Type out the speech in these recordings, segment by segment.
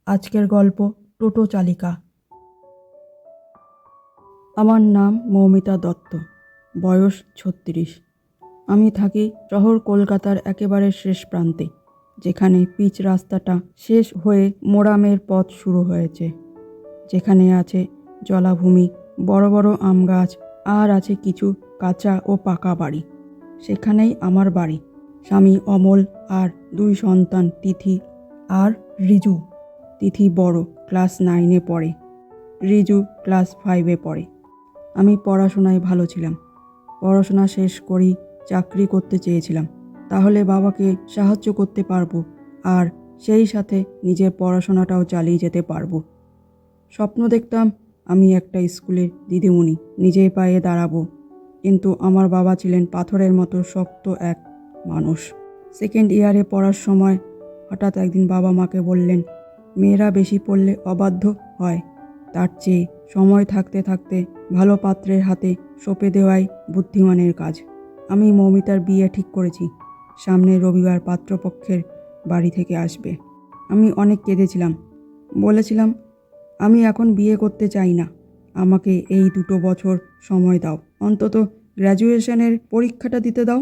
আজকের গল্প টোটো চালিকা। আমার নাম মৌমিতা দত্ত, বয়স ৩৬। আমি থাকি শহর কলকাতার একেবারে শেষ প্রান্তে, যেখানে পিচ রাস্তাটা শেষ হয়ে মোরামের পথ শুরু হয়েছে, যেখানে আছে জলাভূমি, বড় বড় আম গাছ, আর আছে কিছু কাঁচা ও পাকা বাড়ি। সেখানেই আমার বাড়ি। স্বামী অমল আর 2 সন্তান, তিথি আর রিজু। তিথি বড়, ক্লাস 9-এ পড়ে, রিজু ক্লাস 5-এ পড়ে। আমি পড়াশোনায় ভালো ছিলাম। পড়াশোনা শেষ করেই চাকরি করতে চেয়েছিলাম, তাহলে বাবাকে সাহায্য করতে পারবো আর সেই সাথে নিজের পড়াশোনাটাও চালিয়ে যেতে পারবো। স্বপ্ন দেখতাম আমি একটা স্কুলের দিদিমণি, নিজের পায়ে দাঁড়াবো। কিন্তু আমার বাবা ছিলেন পাথরের মতো শক্ত এক মানুষ। সেকেন্ড ইয়ারে পড়ার সময় হঠাৎ একদিন বাবা মাকে বললেন, মেয়েরা বেশি পড়লে অবাধ্য হয়, তার চেয়ে সময় থাকতে থাকতে ভালো পাত্রের হাতে সঁপে দেওয়াই বুদ্ধিমানের কাজ। আমি মৌমিতার বিয়ে ঠিক করেছি। সামনের রবিবার পাত্রপক্ষের বাড়ি থেকে আসবে। আমি অনেক কেঁদেছিলাম, বলেছিলাম আমি এখন বিয়ে করতে চাই না, আমাকে এই 2 বছর সময় দাও, অন্তত গ্র্যাজুয়েশনের পরীক্ষাটা দিতে দাও।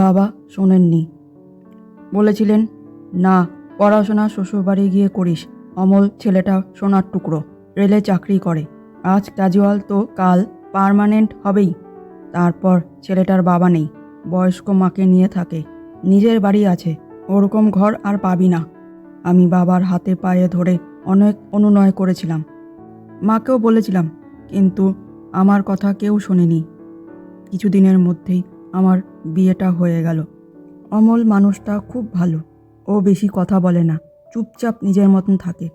বাবা শোনেননি, বলেছিলেন না, পড়াশোনা শ্বশুরবাড়ি গিয়ে করিস। অমল ছেলেটা সোনার টুকরো, রেলে চাকরি করে, আজ ক্যাজুয়াল তো কাল পার্মানেন্ট হবেই। তারপর ছেলেটার বাবা নেই, বয়স্ক মাকে নিয়ে থাকে, নিজের বাড়ি আছে, ওরকম ঘর আর পাবি না। আমি বাবার হাতে পায়ে ধরে অনেক অনুনয় করেছিলাম, মাকেও বলেছিলাম, কিন্তু আমার কথা কেউ শোনেনি। কিছুদিনের মধ্যেই আমার বিয়েটা হয়ে গেল। অমল মানুষটা খুব ভালো, ও বেশি কথা বলে না, চুপচাপ নিজের মতন থাকে।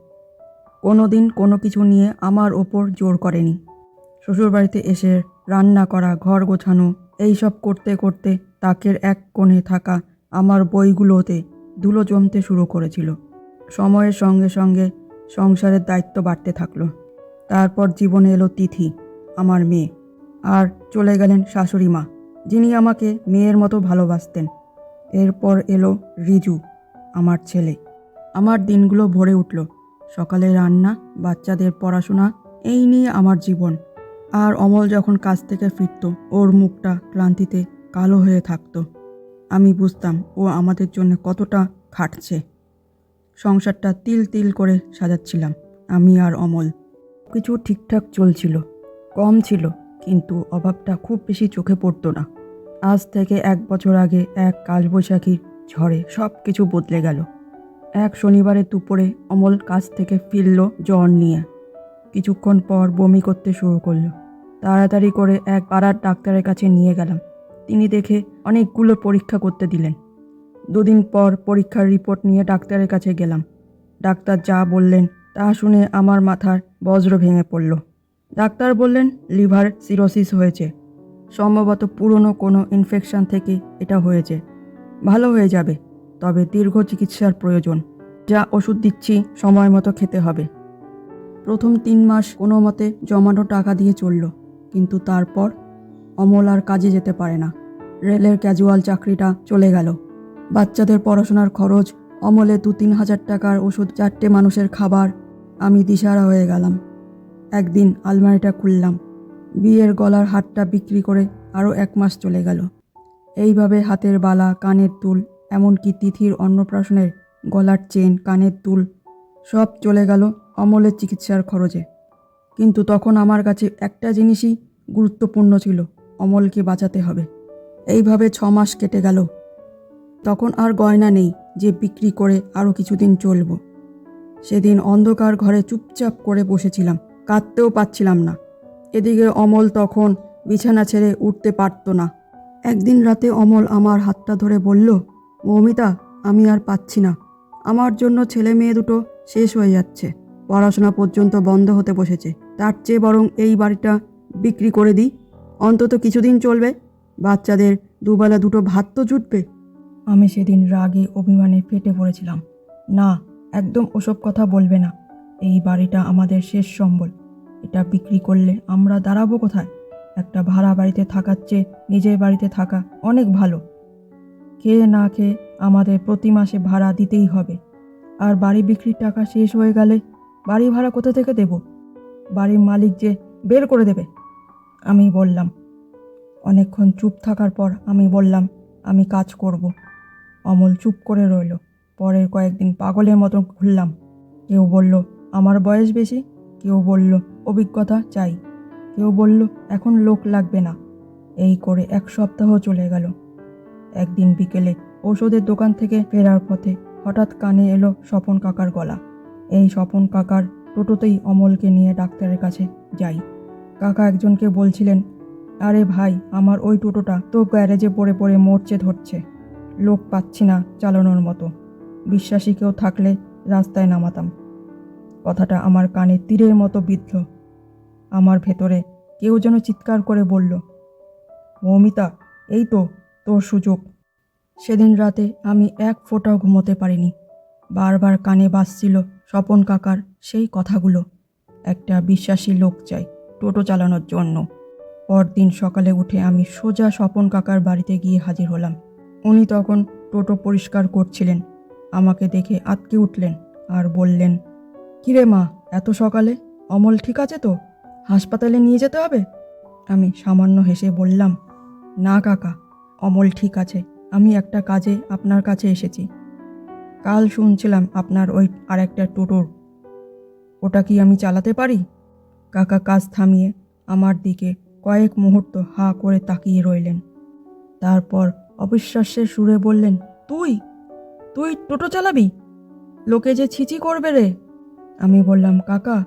কোনো দিন কোনো কিছু নিয়ে আমার ওপর জোর করেনি। শ্বশুরবাড়িতে এসে রান্না করা, ঘর গোছানো, এইসব করতে করতে তাকের এক কোণে থাকা আমার বইগুলোতে ধুলো জমতে শুরু করেছিল। সময়ের সঙ্গে সঙ্গে সংসারের দায়িত্ব বাড়তে থাকলো। তারপর জীবনে এলো তিথি, আমার মেয়ে, আর চলে গেলেন শাশুড়ি মা, যিনি আমাকে মেয়ের মতো ভালোবাসতেন। এরপর এলো রিজু, আমার ছেলে। আমার দিনগুলো ভরে উঠল, সকালে রান্না, বাচ্চাদের পড়াশোনা, এই নিয়ে আমার জীবন। আর অমল যখন কাজ থেকে ফিরত, ওর মুখটা ক্লান্তিতে কালো হয়ে থাকতো। আমি বুঝতাম ও আমাদের জন্য কতটা খাটছে। সংসারটা তিল তিল করে সাজাচ্ছিলাম আমি আর অমল। কিছু ঠিকঠাক চলছিল, কম ছিল, কিন্তু অভাবটা খুব বেশি চোখে পড়তো না। আজ থেকে 1 বছর আগে এক কালবৈশাখীর ঝড়ে সব কিছু বদলে গেল। এক শনিবারের দুপুরে অমল কাজ থেকে ফিরল জ্বর নিয়ে। কিছুক্ষণ পর বমি করতে শুরু করলো। তাড়াতাড়ি করে এক পাড়ার ডাক্তারের কাছে নিয়ে গেলাম। তিনি দেখে অনেকগুলো পরীক্ষা করতে দিলেন। 2 দিন পর পরীক্ষার রিপোর্ট নিয়ে ডাক্তারের কাছে গেলাম। ডাক্তার যা বললেন তা শুনে আমার মাথার বজ্র ভেঙে পড়ল। ডাক্তার বললেন লিভার সিরোসিস হয়েছে, সম্ভবত পুরনো কোনো ইনফেকশন থেকে এটা হয়েছে। ভালো হয়ে যাবে, তবে দীর্ঘ চিকিৎসার প্রয়োজন। যা ওষুধ দিচ্ছি সময় মতো খেতে হবে। প্রথম 3 মাস কোনো মতে জমানো টাকা দিয়ে চলল, কিন্তু তারপর অমল আর কাজে যেতে পারে না। রেলের ক্যাজুয়াল চাকরিটা চলে গেল। বাচ্চাদের পড়াশোনার খরচ, অমলে 2-3 হাজার টাকার ওষুধ, 4টে মানুষের খাবার। আমি দিশাহারা হয়ে গেলাম। একদিন আলমারিটা খুললাম, বিয়ের গলার হারটা বিক্রি করে আরও 1 মাস চলে গেল। এইভাবে হাতের বালা, কানের দুল, এমনকি তিথির অন্নপ্রাশনের গলার চেন, কানের দুল সব চলে গেল অমলের চিকিৎসার খরচে। কিন্তু তখন আমার কাছে একটা জিনিসই গুরুত্বপূর্ণ ছিল, অমলকে বাঁচাতে হবে। এইভাবে 6 মাস কেটে গেল। তখন আর গয়না নেই যে বিক্রি করে আরও কিছুদিন চলব। সেদিন অন্ধকার ঘরে চুপচাপ করে বসেছিলাম, কাঁদতেও পাচ্ছিলাম না। এদিকে অমল তখন বিছানা ছেড়ে উঠতে পারত না। একদিন রাতে অমল আমার হাতটা ধরে বলল, মৌমিতা, আমি আর পাচ্ছি না, আমার জন্য ছেলে মেয়ে দুটো শেষ হয়ে যাচ্ছে, পড়াশোনা পর্যন্ত বন্ধ হতে বসেছে, তার চেয়ে বরং এই বাড়িটা বিক্রি করে দিই, অন্তত কিছুদিন চলবে, বাচ্চাদের দুবেলা 2 ভাত তো জুটবে। আমি সেদিন রাগে অভিমানে ফেটে পড়েছিলাম। না, একদম ওসব কথা বলবে না, এই বাড়িটা আমাদের শেষ সম্বল, এটা বিক্রি করলে আমরা দাঁড়াবো কোথায়? একটা ভাড়া বাড়িতে থাকার চেয়ে নিজের বাড়িতে থাকা অনেক ভালো। খেয়ে না খেয়ে আমাদের প্রতি মাসে ভাড়া দিতেই হবে। আর বাড়ি বিক্রির টাকা শেষ হয়ে গেলে বাড়ি ভাড়া কোথা থেকে দেব? বাড়ির মালিক যে বের করে দেবে। আমি বললাম। অনেকক্ষণ চুপ থাকার পর আমি বললাম, আমি কাজ করব। অমল চুপ করে রইল। পরের কয়েকদিন পাগলের মতো ঘুরলাম। কেউ বলল আমার বয়স বেশি, কেউ বলল অভিজ্ঞতা চাই, কেউ বলল এখন লোক লাগবে না। এই করে 1 সপ্তাহ চলে গেল। একদিন বিকেলে ওষুধের দোকান থেকে ফেরার পথে হঠাৎ কানে এলো স্বপন কাকার গলা। এই স্বপন কাকার টোটোতেই অমলকে নিয়ে ডাক্তারের কাছে যাই। কাকা একজনকে বলছিলেন, আরে ভাই, আমার ওই টোটোটা তো গ্যারেজে পড়ে পড়ে মরচে ধরছে, লোক পাচ্ছি না চালানোর মতো, বিশ্বাসী কেউ থাকলে রাস্তায় নামাতাম। কথাটা আমার কানে তীরের মতো বিদ্ধ। আমার ভেতরে কেউ যেন চিৎকার করে বলল, মৌমিতা, এই তো তোর সুযোগ। সেদিন রাতে আমি এক ফোঁটাও ঘুমোতে পারিনি। বারবার কানে বাজছিল স্বপন কাকার সেই কথাগুলো। একটা বিশ্বাসী লোক চাই টোটো চালানোর জন্য। পরদিন সকালে উঠে আমি সোজা স্বপন কাকার বাড়িতে গিয়ে হাজির হলাম। উনি তখন টোটো পরিষ্কার করছিলেন। আমাকে দেখে আঁতকে উঠলেন আর বললেন, কিরে মা, এত সকালে? অমল ঠিক আছে তো? হাসপাতালে নিয়ে যেতে হবে? আমি সামান্য হেসে বললাম, না কাকা, অমল ঠিক আছে। আমি একটা কাজে আপনার কাছে এসেছি। কাল শুনছিলাম আপনার ওই আরেকটা টোটোর, ওটা কি আমি চালাতে পারি? কাকা কাজ থামিয়ে আমার দিকে কয়েক মুহূর্ত হাঁ করে তাকিয়ে রইলেন। তারপর অবিশ্বাস্যের সুরে বললেন, তুই তুই টোটো চালাবি? লোকে যে ছিচি করবে রে। আমি বললাম, কাকা,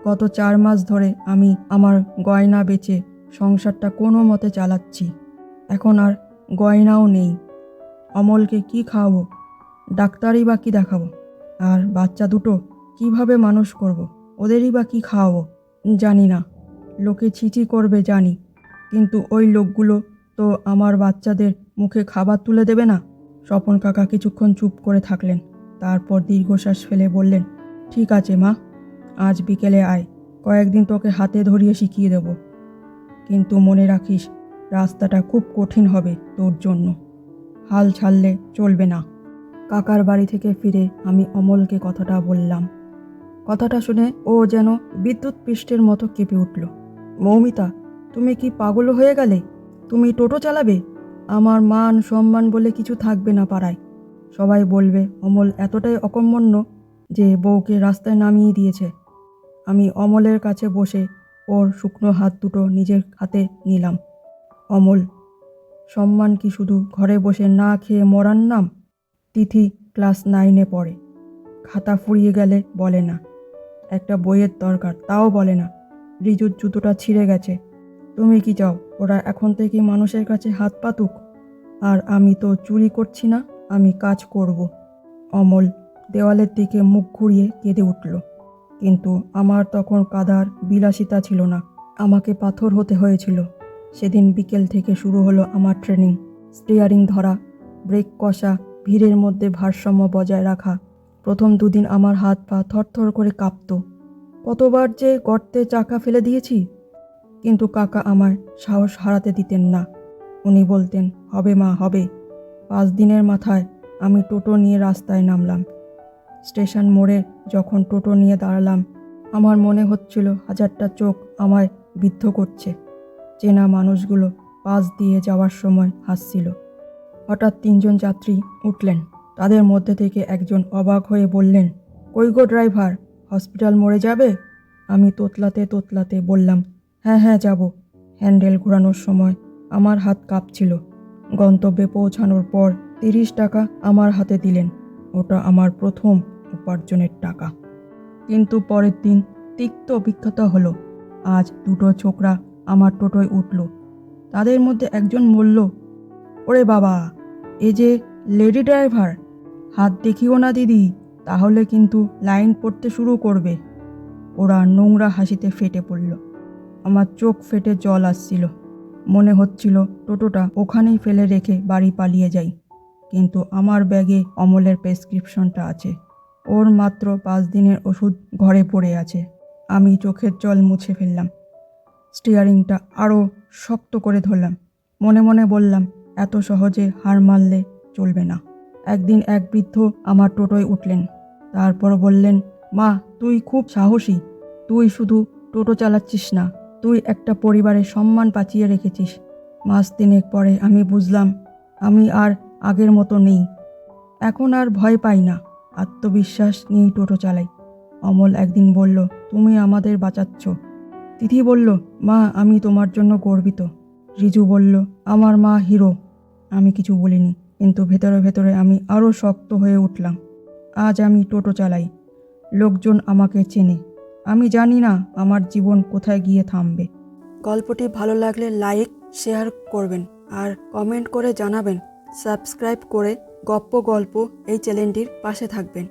গত 4 মাস ধরে আমি আমার গয়না বেচে সংসারটা কোনো মতে চালাচ্ছি। এখন আর গয়নাও নেই। অমলকে কি খাওয়াবো? ডাক্তারই বা কি দেখাবো? আর বাচ্চা দুটো কিভাবে মানুষ করব? ওদেরই বা কি খাওয়াবো? জানি না। লোকে ছিচি করবে জানি, কিন্তু ওই লোকগুলো তো আমার বাচ্চাদের মুখে খাবার তুলে দেবে না। স্বপন কাকা কিছুক্ষণ চুপ করে থাকলেন। তারপর দীর্ঘশ্বাস ফেলে বললেন, ঠিক আছে মা, আজ বিকেলে আয়, কয়েকদিন তোকে হাতে ধরিয়ে শিখিয়ে দেব। কিন্তু মনে রাখিস, রাস্তাটা খুব কঠিন হবে তোর জন্য। হাল ছাড়লে চলবে না। কাকার বাড়ি থেকে ফিরে আমি অমলকে কথাটা বললাম। কথাটা শুনে ও যেন বিদ্যুৎ পৃষ্ঠের মতো কেঁপে উঠল। মৌমিতা, তুমি কি পাগল হয়ে গেলে? তুমি টোটো চালাবে? আমার মান সম্মান বলে কিছু থাকবে না পাড়ায়। সবাই বলবে অমল এতটাই অকর্মণ্য যে বউকে রাস্তায় নামিয়ে দিয়েছে। আমি অমলের কাছে বসে ওর শুকনো হাত দুটো নিজের হাতে নিলাম। অমল, সম্মান কি শুধু ঘরে বসে না খেয়ে মরার নাম? তিথি ক্লাস 9-এ পড়ে। খাতা ফুরিয়ে গেলে বলে না। একটা বইয়ের দরকার, তাও বলে না। রিজুর জুতোটা ছিঁড়ে গেছে। তুমি কি চাও ওরা এখন থেকে মানুষের কাছে হাত পাতুক? আর আমি তো চুরি করছি না, আমি কাজ করব। অমল দেওয়ালের দিকে মুখ ঘুরিয়ে কেঁদে উঠল। কিন্তু আমার তখন কাদার বিলাসিতা ছিল না, আমাকে পাথর হতে হয়েছিল। সেদিন বিকেল থেকে শুরু হলো আমার ট্রেনিং। স্টিয়ারিং ধরা, ব্রেক কষা, ভিড়ের মধ্যে ভারসাম্য বজায় রাখা। প্রথম 2 দিন আমার হাত পা থরথর করে কাঁপত। কতবার যে গর্তে চাকা ফেলে দিয়েছি। কিন্তু কাকা আমার সাহস হারাতে দিতেন না। উনি বলতেন, হবে মা, হবে। 5 দিনের মাথায় আমি টোটো নিয়ে রাস্তায় নামলাম। স্টেশন মোড়ে যখন টোটো নিয়ে দাঁড়ালাম, আমার মনে হচ্ছিল 1000টা চোখ আমায় বিদ্ধ করছে। চেনা মানুষগুলো পাশ দিয়ে যাওয়ার সময় হাসছিল। হঠাৎ 3 জন যাত্রী উঠলেন। তাদের মধ্যে থেকে একজন অবাক হয়ে বললেন, কই গো ড্রাইভার, হসপিটাল মোড়ে যাবে? আমি তোতলাতে তোতলাতে বললাম, হ্যাঁ হ্যাঁ যাব। হ্যান্ডেল ঘোরানোর সময় আমার হাত কাঁপছিল। গন্তব্যে পৌঁছানোর পর 30 টাকা আমার হাতে দিলেন। ওটা আমার প্রথম উপার্জনের টাকা। কিন্তু পরের দিন তিক্ত অভিজ্ঞতা হলো। আজ 2টো ছোকরা আমার টোটোয় উঠল। তাদের মধ্যে একজন বলল, ওরে বাবা, এ যে লেডি ড্রাইভার, হাত দেখিও না দিদি, তাহলে কিন্তু লাইন পড়তে শুরু করবে। ওরা নোংরা হাসিতে ফেটে পড়ল। আমার চোখ ফেটে জল আসছিল। মনে হচ্ছিল টোটোটা ওখানেই ফেলে রেখে বাড়ি পালিয়ে যাই। কিন্তু আমার ব্যাগে অমলের প্রেসক্রিপশনটা আছে। ওর মাত্র 5 দিনের ওষুধ ঘরে পড়ে আছে। আমি চোখের জল মুছে ফেললাম। স্টিয়ারিংটা আরও শক্ত করে ধরলাম। মনে মনে বললাম, এত সহজে হার মানলে চলবে না। একদিন এক বৃদ্ধ আমার টোটোয় উঠলেন। তারপর বললেন, মা তুই খুব সাহসী, তুই শুধু টোটো চালাচ্ছিস না, তুই একটা পরিবারের সম্মান বাঁচিয়ে রেখেছিস। মাস তিনেক পরে আমি বুঝলাম আমি আর আগের মতো নেই। এখন আর ভয় পাই না, আত্মবিশ্বাস নিয়েই টোটো চালাই। অমল একদিন বলল, তুমি আমাদের বাঁচাচ্ছ। তিথি বলল, মা আমি তোমার জন্য গর্বিত। রিজু বলল, আমার মা হিরো। আমি কিছু বলিনি, কিন্তু ভেতরে ভেতরে আমি আরও শক্ত হয়ে উঠলাম। আজ আমি টোটো চালাই, লোকজন আমাকে চেনে। আমি জানি না আমার জীবন কোথায় গিয়ে থামবে। গল্পটি ভালো লাগলে লাইক শেয়ার করবেন আর কমেন্ট করে জানাবেন। সাবস্ক্রাইব করে গপ্প গল্প এই চ্যানেলটির পাশে থাকবেন।